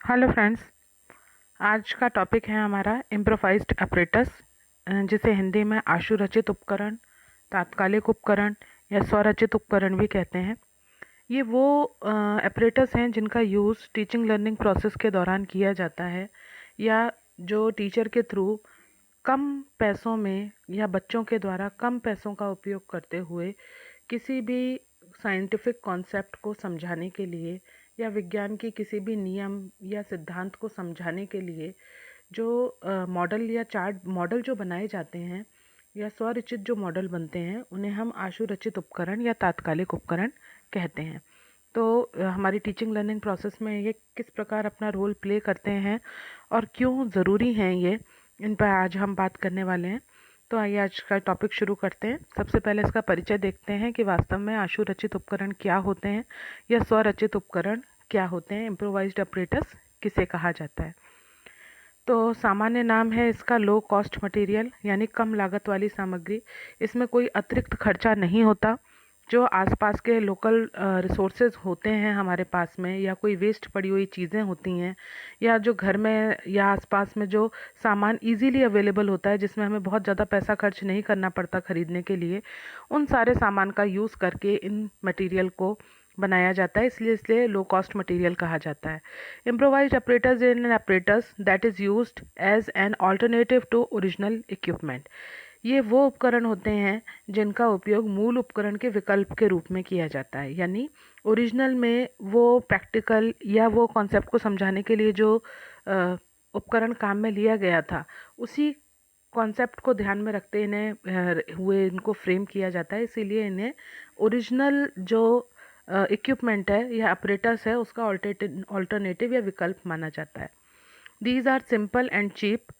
Hello friends. आज का topic है हमारा इम्प्रोवाइज्ड apparatus, जिसे हिंदी में आशुरचित उपकरण, तात्कालिक उपकरण या स्वरचित उपकरण भी कहते हैं। ये वो apparatus हैं जिनका यूज़ टीचिंग लर्निंग प्रोसेस के दौरान किया जाता है, या जो टीचर के थ्रू कम पैसों में या बच्चों के द्वारा कम पैसों का उपयोग करते हुए किसी भी साइंटिफिक कॉन्सेप्ट को समझाने के लिए या विज्ञान की किसी भी नियम या सिद्धांत को समझाने के लिए जो मॉडल या चार्ट मॉडल जो बनाए जाते हैं या स्वरचित जो मॉडल बनते हैं, उन्हें हम आशुरचित उपकरण या तात्कालिक उपकरण कहते हैं। तो हमारी टीचिंग लर्निंग प्रोसेस में ये किस प्रकार अपना रोल प्ले करते हैं और क्यों ज़रूरी हैं, ये इन पर आज हम बात करने वाले हैं। तो आइए आज का टॉपिक शुरू करते हैं। सबसे पहले इसका परिचय देखते हैं कि वास्तव में आशुरचित उपकरण क्या होते हैं या स्वरचित उपकरण क्या होते हैं। इम्प्रोवाइज्ड apparatus किसे कहा जाता है? तो सामान्य नाम है इसका लो कॉस्ट मटेरियल, यानी कम लागत वाली सामग्री। इसमें कोई अतिरिक्त खर्चा नहीं होता। जो आसपास के लोकल रिसोर्सेज होते हैं हमारे पास में, या कोई वेस्ट पड़ी हुई चीज़ें होती हैं, या जो घर में या आसपास में जो सामान इजीली अवेलेबल होता है जिसमें हमें बहुत ज़्यादा पैसा खर्च नहीं करना पड़ता खरीदने के लिए, उन सारे सामान का यूज़ करके इन मटेरियल को बनाया जाता है। इसलिए लो कॉस्ट मटेरियल कहा जाता है। Improvised apparatus is an apparatus that is used as an alternative to original equipment. ये वो उपकरण होते हैं जिनका उपयोग मूल उपकरण के विकल्प के रूप में किया जाता है। यानी ओरिजिनल में वो प्रैक्टिकल या वो कॉन्सेप्ट को समझाने के लिए जो उपकरण काम में लिया गया था, उसी कॉन्सेप्ट को ध्यान में रखते हुए इनको फ्रेम किया जाता है। इसीलिए इन्हें ओरिजिनल जो इक्विपमेंट है या अपरेटस है, उसका ऑल्टरनेटिव या विकल्प माना जाता है। These are simple and cheap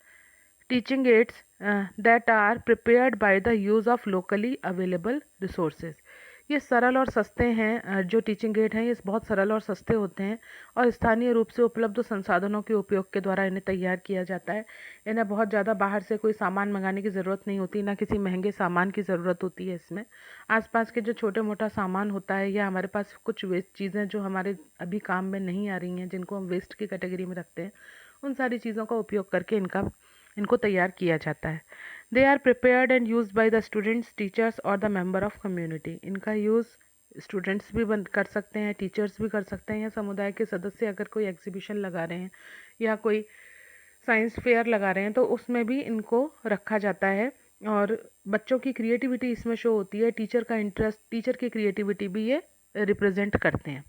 teaching aids that are prepared by the use of locally available resources. ये सरल और सस्ते हैं। जो टीचिंग एड हैं ये बहुत सरल और सस्ते होते हैं और स्थानीय रूप से उपलब्ध संसाधनों के उपयोग के द्वारा इन्हें तैयार किया जाता है। इन्हें बहुत ज़्यादा बाहर से कोई सामान मंगाने की ज़रूरत नहीं होती, ना किसी महंगे सामान की ज़रूरत होती है। इसमें आसपास के जो छोटे मोटा सामान होता है, या हमारे पास कुछ वेस्ट चीज़ें जो हमारे अभी काम में नहीं आ रही हैं, जिनको हम वेस्ट की कैटेगरी में रखते हैं, उन सारी चीज़ों का उपयोग करके इनको तैयार किया जाता है। They are prepared and use by the students, teachers और द मेंबर ऑफ कम्युनिटी। इनका यूज़ स्टूडेंट्स भी कर सकते हैं, टीचर्स भी कर सकते हैं, या समुदाय के सदस्य अगर कोई एग्जीबिशन लगा रहे हैं या कोई साइंस फेयर लगा रहे हैं तो उसमें भी इनको रखा जाता है। और बच्चों की क्रिएटिविटी इसमें शो होती है। टीचर का इंटरेस्ट, टीचर की क्रिएटिविटी भी ये रिप्रेजेंट करते हैं।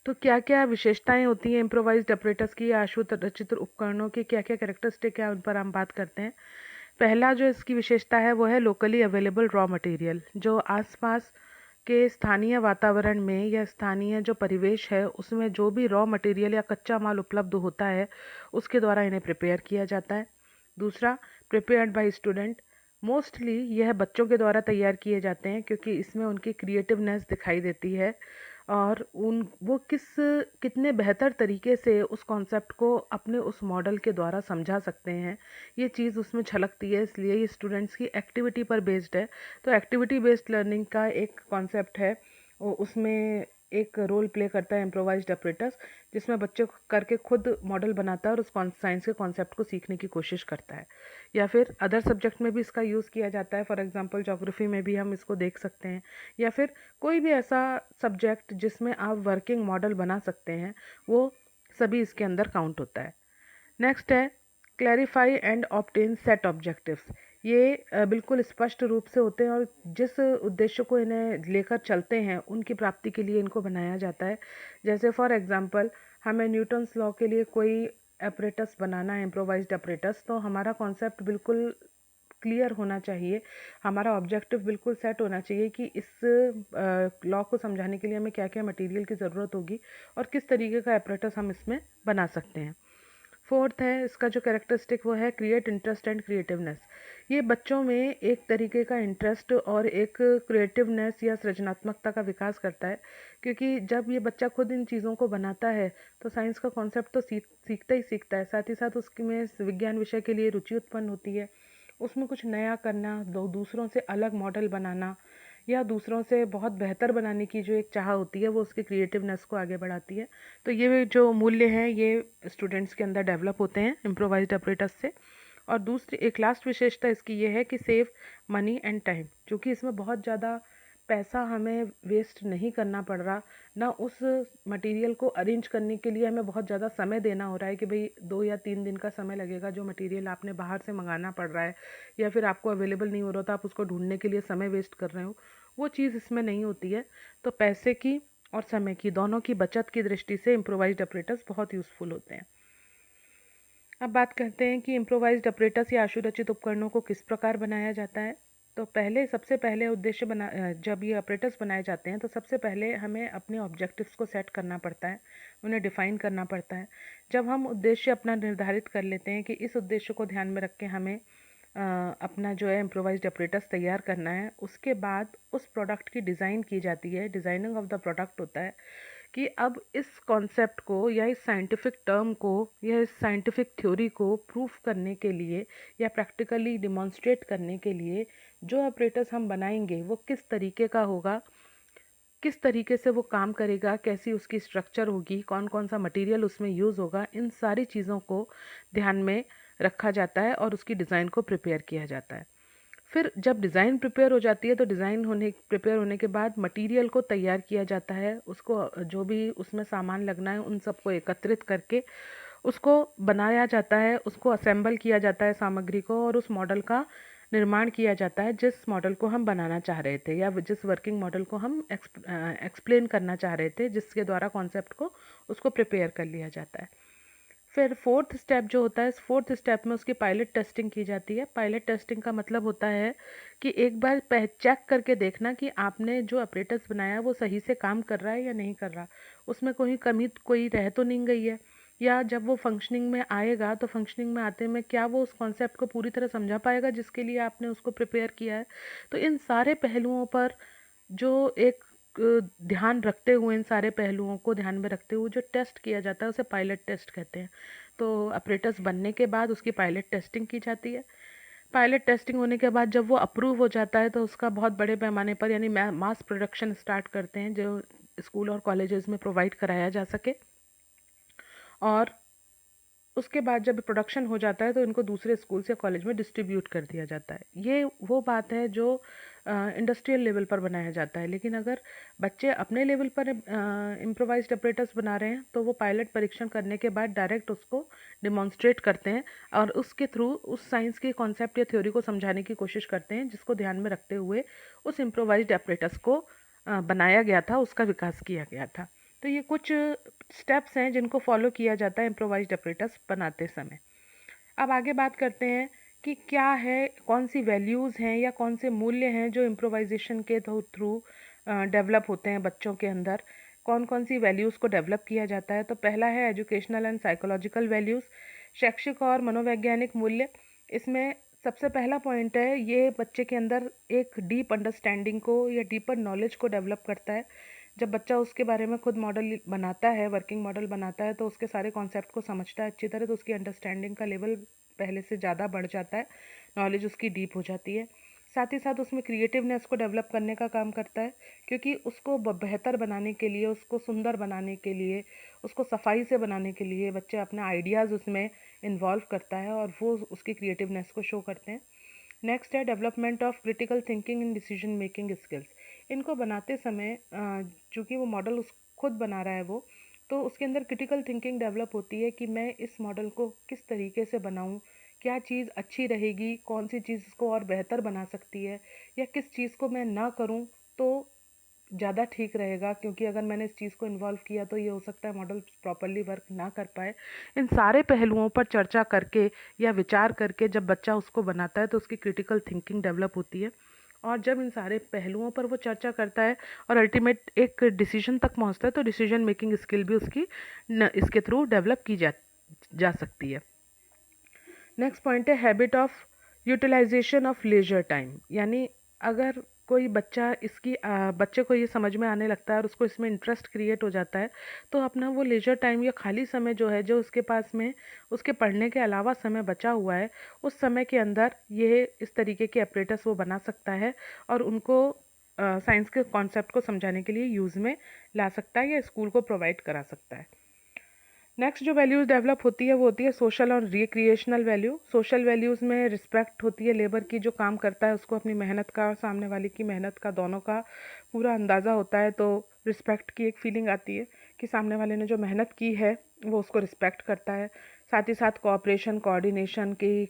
तो क्या क्या विशेषताएं होती हैं इम्प्रोवाइज्ड apparatus की या आशुरचित उपकरणों की, क्या क्या कैरेक्टरिस्टिक है, उन पर हम बात करते हैं। पहला जो इसकी विशेषता है वो है लोकली अवेलेबल रॉ मटेरियल। जो आसपास के स्थानीय वातावरण में या स्थानीय जो परिवेश है उसमें जो भी रॉ मटेरियल या कच्चा माल उपलब्ध होता है, उसके द्वारा इन्हें प्रिपेयर किया जाता है। दूसरा, प्रिपेयर्ड बाय स्टूडेंट। मोस्टली यह बच्चों के द्वारा तैयार किए जाते हैं क्योंकि इसमें उनकी क्रिएटिवनेस दिखाई देती है और उन वो कितने बेहतर तरीके से उस कॉन्सेप्ट को अपने उस मॉडल के द्वारा समझा सकते हैं, ये चीज़ उसमें झलकती है। इसलिए ये स्टूडेंट्स की एक्टिविटी पर बेस्ड है। तो एक्टिविटी बेस्ड लर्निंग का एक कॉन्सेप्ट है, उसमें एक रोल प्ले करता है इम्प्रोवाइज्ड apparatus, जिसमें बच्चे करके खुद मॉडल बनाता है और उस साइंस के कॉन्सेप्ट को सीखने की कोशिश करता है। या फिर अदर सब्जेक्ट में भी इसका यूज़ किया जाता है। फॉर एग्जांपल ज्योग्राफी में भी हम इसको देख सकते हैं, या फिर कोई भी ऐसा सब्जेक्ट जिसमें आप वर्किंग मॉडल बना सकते हैं, वो सभी इसके अंदर काउंट होता है। नेक्स्ट है clarify and obtain set objectives. ये बिल्कुल स्पष्ट रूप से होते हैं और जिस उद्देश्य को इन्हें लेकर चलते हैं उनकी प्राप्ति के लिए इनको बनाया जाता है। जैसे फॉर एग्जांपल हमें न्यूटन्स लॉ के लिए कोई apparatus बनाना है, इम्प्रोवाइज्ड apparatus, तो हमारा कॉन्सेप्ट बिल्कुल क्लियर होना चाहिए। हमारा ऑब्जेक्टिव बिल्कुल सेट होना चाहिए कि इस लॉ को समझाने के लिए हमें क्या क्या मटेरियल की ज़रूरत होगी और किस तरीके का apparatus हम इसमें बना सकते हैं। फोर्थ है इसका जो कैरेक्टरिस्टिक, वो है क्रिएट इंटरेस्ट एंड क्रिएटिवनेस। ये बच्चों में एक तरीके का इंटरेस्ट और एक क्रिएटिवनेस या सृजनात्मकता का विकास करता है, क्योंकि जब ये बच्चा खुद इन चीज़ों को बनाता है तो साइंस का कॉन्सेप्ट तो सीखता ही सीखता है, साथ ही साथ उसके में विज्ञान विषय के लिए रुचि उत्पन्न होती है। उसमें कुछ नया करना, दूसरों से अलग मॉडल बनाना, या दूसरों से बहुत बेहतर बनाने की जो एक चाह होती है वो उसके क्रिएटिवनेस को आगे बढ़ाती है। तो ये जो मूल्य हैं ये स्टूडेंट्स के अंदर डेवलप होते हैं इम्प्रोवाइज्ड ऑपरेटर्स से। और दूसरी एक लास्ट विशेषता इसकी ये है कि सेव मनी एंड टाइम, क्योंकि इसमें बहुत ज़्यादा पैसा हमें वेस्ट नहीं करना पड़ रहा, ना उस मटेरियल को अरेंज करने के लिए हमें बहुत ज़्यादा समय देना हो रहा है कि भाई 2 या 3 दिन का समय लगेगा जो मटेरियल आपने बाहर से मंगाना पड़ रहा है या फिर आपको अवेलेबल नहीं हो रहा तो आप उसको ढूंढने के लिए समय वेस्ट कर रहे हो, वो चीज़ इसमें नहीं होती है। तो पैसे की और समय की दोनों की बचत की दृष्टि से इम्प्रोवाइज्ड ऑपरेटर्स बहुत यूज़फुल होते हैं। अब बात करते हैं कि इम्प्रोवाइज्ड ऑपरेटर्स या आशुरचित उपकरणों को किस प्रकार बनाया जाता है। तो सबसे पहले उद्देश्य जब ये ऑपरेटर्स बनाए जाते हैं तो सबसे पहले हमें अपने ऑब्जेक्टिव्स को सेट करना पड़ता है, उन्हें डिफाइन करना पड़ता है। जब हम उद्देश्य अपना निर्धारित कर लेते हैं कि इस उद्देश्य को ध्यान में रख के हमें अपना जो है इम्प्रोवाइज्ड ऑपरेटर्स तैयार करना है, उसके बाद उस प्रोडक्ट की डिज़ाइन की जाती है। डिज़ाइनिंग ऑफ द प्रोडक्ट होता है कि अब इस कॉन्सेप्ट को या इस साइंटिफिक टर्म को या इस साइंटिफिक थ्योरी को प्रूफ करने के लिए या प्रैक्टिकली डिमॉन्स्ट्रेट करने के लिए जो ऑपरेटर्स हम बनाएंगे वो किस तरीके का होगा, किस तरीके से वो काम करेगा, कैसी उसकी स्ट्रक्चर होगी, कौन कौन सा मटेरियल उसमें यूज़ होगा, इन सारी चीज़ों को ध्यान में रखा जाता है और उसकी डिज़ाइन को प्रिपेयर किया जाता है। फिर जब डिज़ाइन प्रिपेयर हो जाती है तो प्रिपेयर होने के बाद मटेरियल को तैयार किया जाता है, उसको जो भी उसमें सामान लगना है उन सबको एकत्रित करके उसको बनाया जाता है, उसको असेंबल किया जाता है सामग्री को, और उस मॉडल का निर्माण किया जाता है जिस मॉडल को हम बनाना चाह रहे थे या जिस वर्किंग मॉडल को हम एक्सप्लेन करना चाह रहे थे, जिसके द्वारा कॉन्सेप्ट को उसको प्रिपेयर कर लिया जाता है। फिर फोर्थ स्टेप जो होता है, इस फोर्थ स्टेप में उसकी पायलट टेस्टिंग की जाती है। पायलट टेस्टिंग का मतलब होता है कि एक बार चेक करके देखना कि आपने जो ऑपरेटर्स बनाया वो सही से काम कर रहा है या नहीं कर रहा, उसमें कोई कमी कोई रह तो नहीं गई है, या जब वो फंक्शनिंग में आएगा तो फंक्शनिंग में आते में क्या वो उस कॉन्सेप्ट को पूरी तरह समझा पाएगा जिसके लिए आपने उसको प्रिपेयर किया है। तो इन सारे पहलुओं पर जो एक ध्यान रखते हुए, इन सारे पहलुओं को ध्यान में रखते हुए जो टेस्ट किया जाता है उसे पायलट टेस्ट कहते हैं। तो ऑपरेटर्स बनने के बाद उसकी पायलट टेस्टिंग की जाती है। पायलट टेस्टिंग होने के बाद जब वो अप्रूव हो जाता है तो उसका बहुत बड़े पैमाने पर यानी मास प्रोडक्शन स्टार्ट करते हैं जो स्कूल और कॉलेजेस में प्रोवाइड कराया जा सके। और उसके बाद जब प्रोडक्शन हो जाता है तो इनको दूसरे स्कूल या कॉलेज में डिस्ट्रीब्यूट कर दिया जाता है। ये वो बात है जो इंडस्ट्रियल लेवल पर बनाया जाता है। लेकिन अगर बच्चे अपने लेवल पर इम्प्रोवाइज्ड ऑपरेटर्स बना रहे हैं तो वो पायलट परीक्षण करने के बाद डायरेक्ट उसको डिमॉन्स्ट्रेट करते हैं और उसके थ्रू उस साइंस के कॉन्सेप्ट या थ्योरी को समझाने की कोशिश करते हैं जिसको ध्यान में रखते हुए उस इम्प्रोवाइज्ड ऑपरेटर्स को बनाया गया था, उसका विकास किया गया था। तो ये कुछ स्टेप्स हैं जिनको फॉलो किया जाता है इम्प्रोवाइज्ड ऑपरेटर्स बनाते समय। अब आगे बात करते हैं कि क्या है, कौन सी वैल्यूज़ हैं या कौन से मूल्य हैं जो इम्प्रोवाइजेशन के थ्रू डेवलप होते हैं बच्चों के अंदर। कौन कौन सी वैल्यूज़ को डेवलप किया जाता है। तो पहला है एजुकेशनल एंड साइकोलॉजिकल वैल्यूज़, शैक्षिक और मनोवैज्ञानिक मूल्य। इसमें सबसे पहला पॉइंट है, ये बच्चे के अंदर एक डीप अंडरस्टैंडिंग को या डीपर नॉलेज को डेवलप करता है। जब बच्चा उसके बारे में खुद मॉडल बनाता है, वर्किंग मॉडल बनाता है, तो उसके सारे कॉन्सेप्ट को समझता है अच्छी तरह, तो उसकी अंडरस्टैंडिंग का लेवल पहले से ज़्यादा बढ़ जाता है, नॉलेज उसकी डीप हो जाती है। साथ ही साथ उसमें क्रिएटिवनेस को डेवलप करने का काम करता है, क्योंकि उसको बेहतर बनाने के लिए, उसको सुंदर बनाने के लिए, उसको सफाई से बनाने के लिए बच्चा अपना आइडियाज़ उसमें इन्वॉल्व करता है और वो उसकी क्रिएटिवनेस को शो करते हैं। नेक्स्ट है development of critical thinking in decision making skills. इनको बनाते समय चूँकि वो मॉडल उस खुद बना रहा है वो, तो उसके अंदर क्रिटिकल थिंकिंग डेवलप होती है कि मैं इस मॉडल को किस तरीके से बनाऊं, क्या चीज़ अच्छी रहेगी, कौन सी चीज़ इसको और बेहतर बना सकती है, या किस चीज़ को मैं ना करूं तो ज़्यादा ठीक रहेगा, क्योंकि अगर मैंने इस चीज़ को इन्वॉल्व किया तो ये हो सकता है मॉडल प्रॉपरली वर्क ना कर पाए। इन सारे पहलुओं पर चर्चा करके या विचार करके जब बच्चा उसको बनाता है तो उसकी क्रिटिकल थिंकिंग डेवलप होती है। और जब इन सारे पहलुओं पर वो चर्चा करता है और अल्टीमेट एक डिसीजन तक पहुंचता है तो डिसीजन मेकिंग स्किल भी उसकी इसके थ्रू डेवलप की जा सकती है। नेक्स्ट पॉइंट है habit of utilisation of leisure time. यानी अगर कोई बच्चा बच्चे को ये समझ में आने लगता है और उसको इसमें इंटरेस्ट क्रिएट हो जाता है, तो अपना वो लेजर टाइम या खाली समय जो है, जो उसके पास में उसके पढ़ने के अलावा समय बचा हुआ है, उस समय के अंदर ये इस तरीके के ऑपरेटर्स वो बना सकता है और उनको साइंस के कॉन्सेप्ट को समझाने के लिए यूज़ में ला सकता है या स्कूल को प्रोवाइड करा सकता है। नेक्स्ट जो वैल्यूज़ डेवलप होती है वो होती है सोशल और रिक्रिएशनल वैल्यू। सोशल वैल्यूज़ में रिस्पेक्ट होती है, लेबर की जो काम करता है उसको अपनी मेहनत का और सामने वाले की मेहनत का दोनों का पूरा अंदाज़ा होता है, तो रिस्पेक्ट की एक फीलिंग आती है कि सामने वाले ने जो मेहनत की है वो उसको रिस्पेक्ट करता है। साथ ही साथ कोऑपरेशन कोऑर्डिनेशन की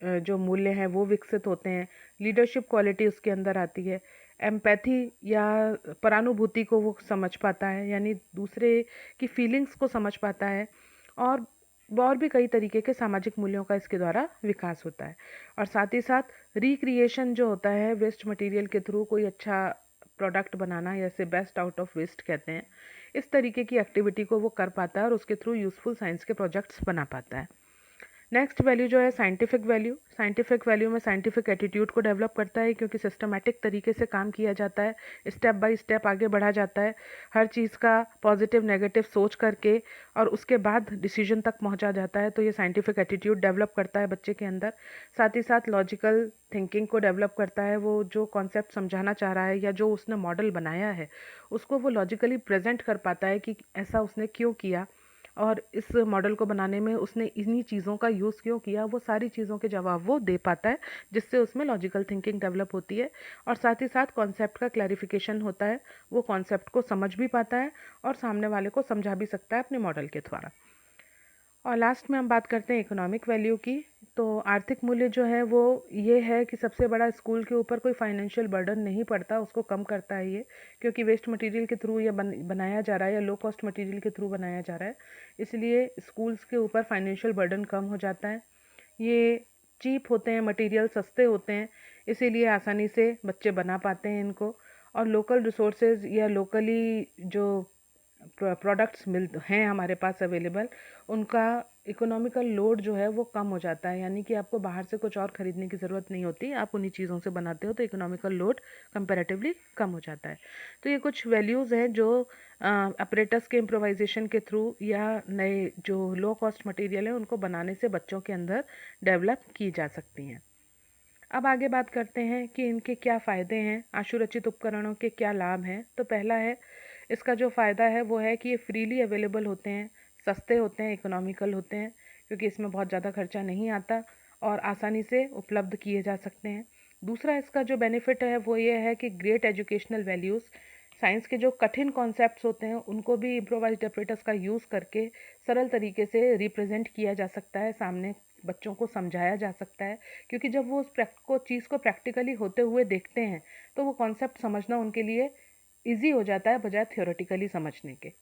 जो मूल्य हैं वो विकसित होते हैं। लीडरशिप क्वालिटी उसके अंदर आती है। एम्पैथी या परानुभूति को वो समझ पाता है, यानी दूसरे की फीलिंग्स को समझ पाता है। और भी कई तरीके के सामाजिक मूल्यों का इसके द्वारा विकास होता है। और साथ ही साथ रिक्रिएशन जो होता है, वेस्ट मटेरियल के थ्रू कोई अच्छा प्रोडक्ट बनाना, या इसे बेस्ट आउट ऑफ वेस्ट कहते हैं, इस तरीके की एक्टिविटी को वो कर पाता है और उसके थ्रू यूज़फुल साइंस के प्रोजेक्ट्स बना पाता है। नेक्स्ट वैल्यू जो है साइंटिफिक वैल्यू। साइंटिफिक वैल्यू में साइंटिफिक एटीट्यूड को डेवलप करता है, क्योंकि सिस्टमैटिक तरीके से काम किया जाता है, स्टेप बाय स्टेप आगे बढ़ा जाता है, हर चीज़ का पॉजिटिव नेगेटिव सोच करके और उसके बाद डिसीजन तक पहुंचा जाता है। तो ये साइंटिफिक एटीट्यूड डेवलप करता है बच्चे के अंदर। साथ ही साथ लॉजिकल थिंकिंग को डेवलप करता है। वो जो कॉन्सेप्ट समझाना चाह रहा है या जो उसने मॉडल बनाया है उसको वो लॉजिकली प्रेजेंट कर पाता है कि ऐसा उसने क्यों किया और इस मॉडल को बनाने में उसने इन्हीं चीज़ों का यूज़ क्यों किया, वो सारी चीज़ों के जवाब वो दे पाता है, जिससे उसमें लॉजिकल थिंकिंग डेवलप होती है। और साथ ही साथ कॉन्सेप्ट का क्लैरिफिकेशन होता है, वो कॉन्सेप्ट को समझ भी पाता है और सामने वाले को समझा भी सकता है अपने मॉडल के द्वारा। और लास्ट में हम बात करते हैं इकोनॉमिक वैल्यू की। तो आर्थिक मूल्य जो है वो ये है कि सबसे बड़ा स्कूल के ऊपर कोई फाइनेंशियल बर्डन नहीं पड़ता, उसको कम करता है ये, क्योंकि वेस्ट मटेरियल के थ्रू ये बनाया जा रहा है या लो कॉस्ट मटेरियल के थ्रू बनाया जा रहा है, इसलिए स्कूल्स के ऊपर फाइनेंशियल बर्डन कम हो जाता है। ये चीप होते हैं, मटेरियल सस्ते होते हैं, इसीलिए आसानी से बच्चे बना पाते हैं इनको। और लोकल रिसोर्सेज या लोकली जो प्रोडक्ट्स हैं हमारे पास अवेलेबल, उनका इकोनॉमिकल लोड जो है वो कम हो जाता है, यानी कि आपको बाहर से कुछ और ख़रीदने की ज़रूरत नहीं होती, आप उन्हीं चीज़ों से बनाते हो, तो इकोनॉमिकल लोड कंपैरेटिवली कम हो जाता है। तो ये कुछ वैल्यूज़ हैं जो ऑपरेटर्स के इम्प्रोवाइजेशन के थ्रू या नए जो लो कॉस्ट मटेरियल है उनको बनाने से बच्चों के अंदर डेवलप की जा सकती हैं। अब आगे बात करते हैं कि इनके क्या फ़ायदे हैं, आशुरचित उपकरणों के क्या लाभ हैं। तो पहला है, इसका जो फ़ायदा है वो है कि ये फ्रीली अवेलेबल होते हैं, सस्ते होते हैं, इकोनॉमिकल होते हैं, क्योंकि इसमें बहुत ज़्यादा खर्चा नहीं आता और आसानी से उपलब्ध किए जा सकते हैं। दूसरा इसका जो बेनिफिट है वो ये है कि ग्रेट एजुकेशनल वैल्यूज़, साइंस के जो कठिन कॉन्सेप्ट्स होते हैं उनको भी इम्प्रोवाइज्ड ऑपरेटर्स का यूज़ करके सरल तरीके से रिप्रेजेंट किया जा सकता है, सामने बच्चों को समझाया जा सकता है, क्योंकि जब वो चीज़ को प्रैक्टिकली होते हुए देखते हैं तो वो कॉन्सेप्ट समझना उनके लिए ईजी हो जाता है बजाय थियोरेटिकली समझने के।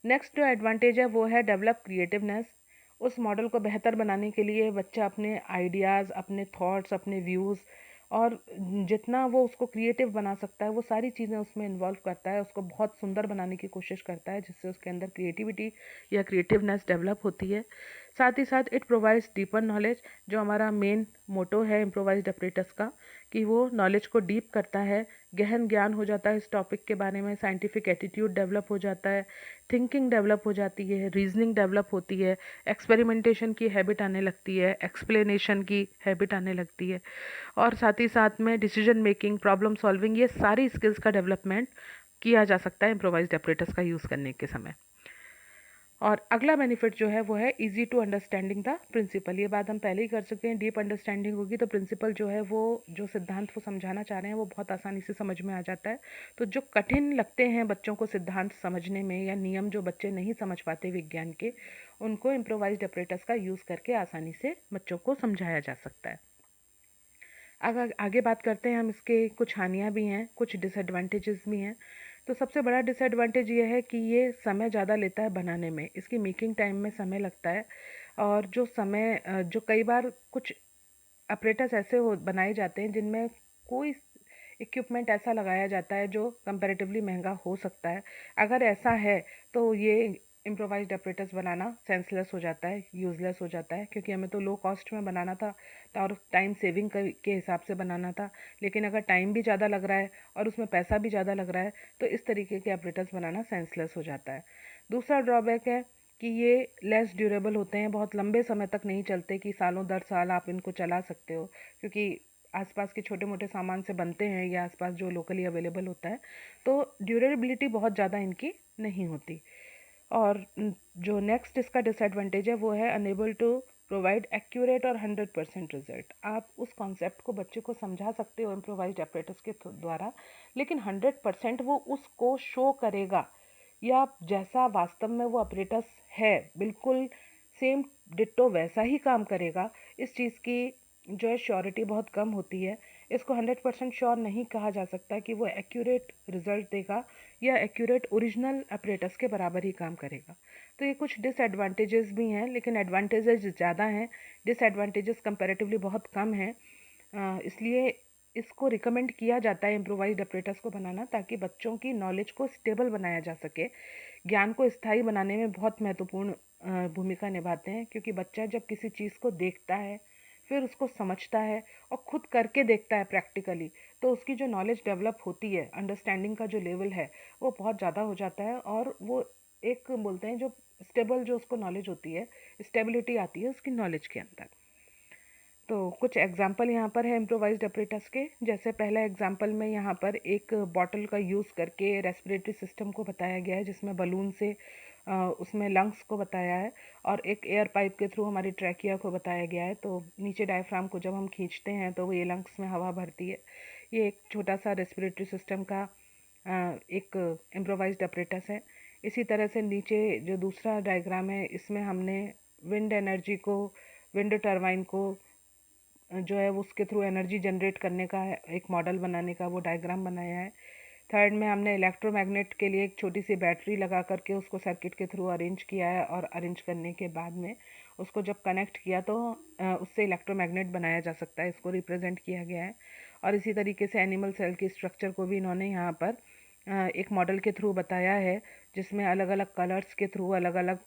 नेक्स्ट जो एडवांटेज है वो है डेवलप क्रिएटिवनेस। उस मॉडल को बेहतर बनाने के लिए बच्चा अपने आइडियाज़, अपने थॉट्स, अपने व्यूज़ और जितना वो उसको क्रिएटिव बना सकता है वो सारी चीज़ें उसमें इन्वॉल्व करता है, उसको बहुत सुंदर बनाने की कोशिश करता है, जिससे उसके अंदर क्रिएटिविटी या क्रिएटिवनेस डेवलप होती है। साथ ही साथ इट प्रोवाइड्स डीपर नॉलेज, जो हमारा मेन मोटो है इम्प्रोवाइज्ड ऑपरेटर्स का, कि वो नॉलेज को डीप करता है, गहन ज्ञान हो जाता है इस टॉपिक के बारे में, साइंटिफिक एटीट्यूड डेवलप हो जाता है, थिंकिंग डेवलप हो जाती है, रीजनिंग डेवलप होती है, एक्सपेरिमेंटेशन की हैबिट आने लगती है, एक्सप्लेनेशन की हैबिट आने लगती है, और साथ ही साथ में डिसीजन मेकिंग, प्रॉब्लम सॉल्विंग, ये सारी स्किल्स का डेवलपमेंट किया जा सकता है इम्प्रोवाइज्ड ऑपरेटर्स का यूज़ करने के समय। और अगला बेनिफिट जो है वो है easy to understanding the principle. ये बात हम पहले ही कर चुके हैं, डीप अंडरस्टैंडिंग होगी तो प्रिंसिपल जो है वो जो सिद्धांत वो समझाना चाह रहे हैं वो बहुत आसानी से समझ में आ जाता है। तो जो कठिन लगते हैं बच्चों को सिद्धांत समझने में या नियम जो बच्चे नहीं समझ पाते विज्ञान के, उनको इम्प्रोवाइज्ड ऑपरेटर्स का यूज़ करके आसानी से बच्चों को समझाया जा सकता है। अगर आगे बात करते हैं हम, इसके कुछ हानियाँ भी हैं, कुछ डिसएडवांटेजेस भी हैं। तो सबसे बड़ा डिसएडवांटेज ये है कि ये समय ज़्यादा लेता है बनाने में, इसकी मेकिंग टाइम में समय लगता है। और जो समय जो कई बार कुछ ऑपरेटर्स ऐसे हो बनाए जाते हैं जिनमें कोई इक्विपमेंट ऐसा लगाया जाता है जो कंपैरेटिवली महंगा हो सकता है। अगर ऐसा है तो ये इम्प्रोवाइज्ड ऑपरेटर्स बनाना सेंसलेस हो जाता है, यूज़लेस हो जाता है, क्योंकि हमें तो लो कॉस्ट में बनाना था और टाइम सेविंग के हिसाब से बनाना था। लेकिन अगर टाइम भी ज़्यादा लग रहा है और उसमें पैसा भी ज़्यादा लग रहा है तो इस तरीके के ऑपरेटर्स बनाना सेंसलेस हो जाता है। दूसरा ड्रॉबैक है कि ये लेस ड्यूरेबल होते हैं, बहुत लंबे समय तक नहीं चलते, कि सालों दर साल आप इनको चला सकते हो, क्योंकि आसपास के छोटे मोटे सामान से बनते हैं या आसपास जो लोकली अवेलेबल होता है, तो ड्यूरेबिलिटी बहुत ज़्यादा इनकी नहीं होती। और जो नेक्स्ट इसका डिसएडवांटेज है वो है अनेबल टू प्रोवाइड एक्यूरेट और 100% रिजल्ट। आप उस कॉन्सेप्ट को बच्चे को समझा सकते हो इम्प्रोवाइज्ड apparatus के द्वारा, लेकिन 100% वो उसको शो करेगा या जैसा वास्तव में वो apparatus है बिल्कुल सेम डिट्टो वैसा ही काम करेगा, इस चीज़ की जो है श्योरिटी बहुत कम होती है। इसको 100% श्योर नहीं कहा जा सकता कि वो एक्यूरेट रिजल्ट देगा या एक्यूरेट ओरिजिनल apparatus के बराबर ही काम करेगा। तो ये कुछ डिसएडवांटेजेस भी हैं, लेकिन एडवांटेजेस ज़्यादा हैं, डिसएडवांटेजेस कंपैरेटिवली बहुत कम हैं। इसलिए इसको रिकमेंड किया जाता है इम्प्रोवाइज्ड apparatus को बनाना, ताकि बच्चों की नॉलेज को स्टेबल बनाया जा सके। ज्ञान को स्थायी बनाने में बहुत महत्वपूर्ण भूमिका निभाते हैं, क्योंकि बच्चा जब किसी चीज़ को देखता है, फिर उसको समझता है और खुद करके देखता है प्रैक्टिकली, तो उसकी जो नॉलेज डेवलप होती है, अंडरस्टैंडिंग का जो लेवल है वो बहुत ज़्यादा हो जाता है, और वो एक बोलते हैं जो स्टेबल जो उसको नॉलेज होती है, स्टेबिलिटी आती है उसकी नॉलेज के अंदर। तो कुछ एग्जाम्पल यहाँ पर है इम्प्रोवाइज्ड apparatus के। जैसे पहला एग्जाम्पल में यहाँ पर एक बॉटल का यूज़ करके रेस्पिरेटरी सिस्टम को बताया गया है, जिसमें बलून से उसमें लंग्स को बताया है, और एक एयर पाइप के थ्रू हमारी ट्रैकिया को बताया गया है। तो नीचे डायफ्राम को जब हम खींचते हैं तो वो ये लंग्स में हवा भरती है। ये एक छोटा सा रेस्पिरेटरी सिस्टम का एक इम्प्रोवाइज्ड apparatus है। इसी तरह से नीचे जो दूसरा डायग्राम है, इसमें हमने विंड एनर्जी को, विंड टर्बाइन को जो है वो उसके थ्रू एनर्जी जनरेट करने का एक मॉडल बनाने का वो डायग्राम बनाया है। थर्ड में हमने इलेक्ट्रोमैग्नेट के लिए एक छोटी सी बैटरी लगा करके उसको सर्किट के थ्रू अरेंज किया है, और अरेंज करने के बाद में उसको जब कनेक्ट किया तो उससे इलेक्ट्रोमैग्नेट बनाया जा सकता है, इसको रिप्रेजेंट किया गया है। और इसी तरीके से एनिमल सेल की स्ट्रक्चर को भी इन्होंने यहाँ पर एक मॉडल के थ्रू बताया है, जिसमें अलग अलग कलर्स के थ्रू अलग अलग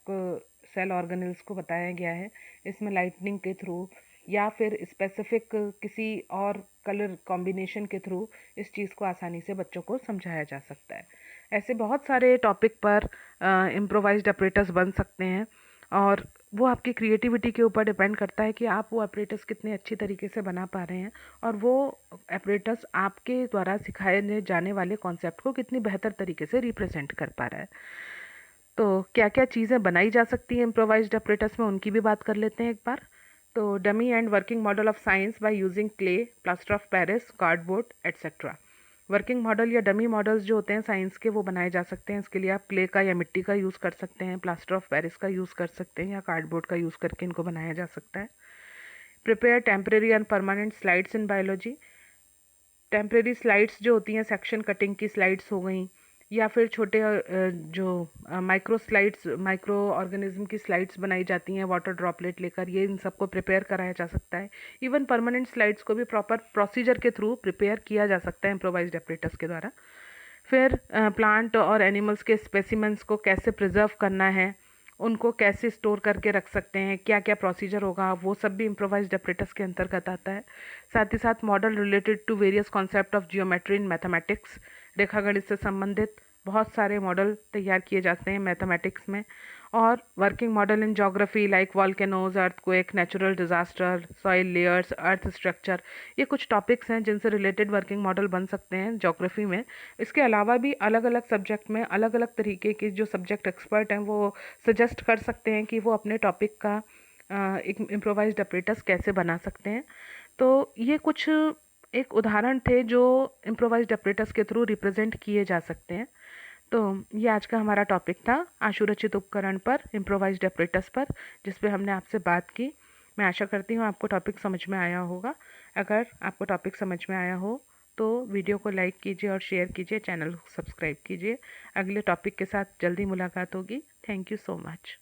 सेल ऑर्गेनल्स को बताया गया है। इसमें लाइटनिंग के थ्रू या फिर स्पेसिफिक किसी और कलर कॉम्बिनेशन के थ्रू इस चीज़ को आसानी से बच्चों को समझाया जा सकता है। ऐसे बहुत सारे टॉपिक पर इम्प्रोवाइज्ड apparatus बन सकते हैं, और वो आपकी क्रिएटिविटी के ऊपर डिपेंड करता है कि आप वो apparatus कितने अच्छी तरीके से बना पा रहे हैं, और वो apparatus आपके द्वारा सिखाए जाने वाले कॉन्सेप्ट को कितनी बेहतर तरीके से रिप्रेजेंट कर पा रहा है। तो क्या क्या चीज़ें बनाई जा सकती हैं इम्प्रोवाइज्ड apparatus में, उनकी भी बात कर लेते हैं एक बार। तो dummy and working model of science by using clay, plaster of Paris, cardboard etcetera. Working model या डमी मॉडल्स जो होते हैं साइंस के, वो बनाए जा सकते हैं। इसके लिए आप क्ले का या मिट्टी का यूज़ कर सकते हैं, प्लास्टर ऑफ पेरिस का यूज़ कर सकते हैं, या कार्डबोर्ड का यूज़ करके इनको बनाया जा सकता है। Prepare temporary and permanent slides in biology. Temporary slides जो होती हैं, सेक्शन कटिंग की स्लाइड्स हो गई, या फिर छोटे जो माइक्रो स्लाइड्स, माइक्रो ऑर्गेनिज्म की स्लाइड्स बनाई जाती हैं वाटर ड्रॉपलेट लेकर, ये इन सबको प्रिपेयर कराया जा सकता है। इवन परमानेंट स्लाइड्स को भी प्रॉपर प्रोसीजर के थ्रू प्रिपेयर किया जा सकता है इम्प्रोवाइज्ड apparatus के द्वारा। फिर प्लांट और एनिमल्स के स्पेसिमेंट्स को कैसे प्रिजर्व करना है, उनको कैसे स्टोर करके रख सकते हैं, क्या क्या प्रोसीजर होगा, वो सब भी इम्प्रोवाइज्ड apparatus के अंतर्गत आता है। साथ ही साथ model related to various concept of geometry in mathematics, रेखागणित से संबंधित बहुत सारे मॉडल तैयार किए जाते हैं मैथमेटिक्स में। और working model in geography like volcanoes, earthquake, natural disaster, soil layers, earth structure, ये कुछ टॉपिक्स हैं जिनसे रिलेटेड वर्किंग मॉडल बन सकते हैं ज्योग्राफी में। इसके अलावा भी अलग अलग सब्जेक्ट में अलग अलग तरीके के जो सब्जेक्ट एक्सपर्ट हैं वो सजेस्ट कर सकते हैं कि वो अपने टॉपिक का एक इम्प्रोवाइज्ड apparatus कैसे बना सकते हैं। तो ये कुछ एक उदाहरण थे जो इम्प्रोवाइज्ड apparatus के थ्रू रिप्रेजेंट किए जा सकते हैं। तो ये आज का हमारा टॉपिक था आशुरचित उपकरण पर, इम्प्रोवाइज्ड apparatus पर, जिस पे हमने आपसे बात की। मैं आशा करती हूँ आपको टॉपिक समझ में आया होगा। अगर आपको टॉपिक समझ में आया हो तो वीडियो को लाइक कीजिए और शेयर कीजिए, चैनल को सब्सक्राइब कीजिए। अगले टॉपिक के साथ जल्दी मुलाकात होगी। Thank you so much.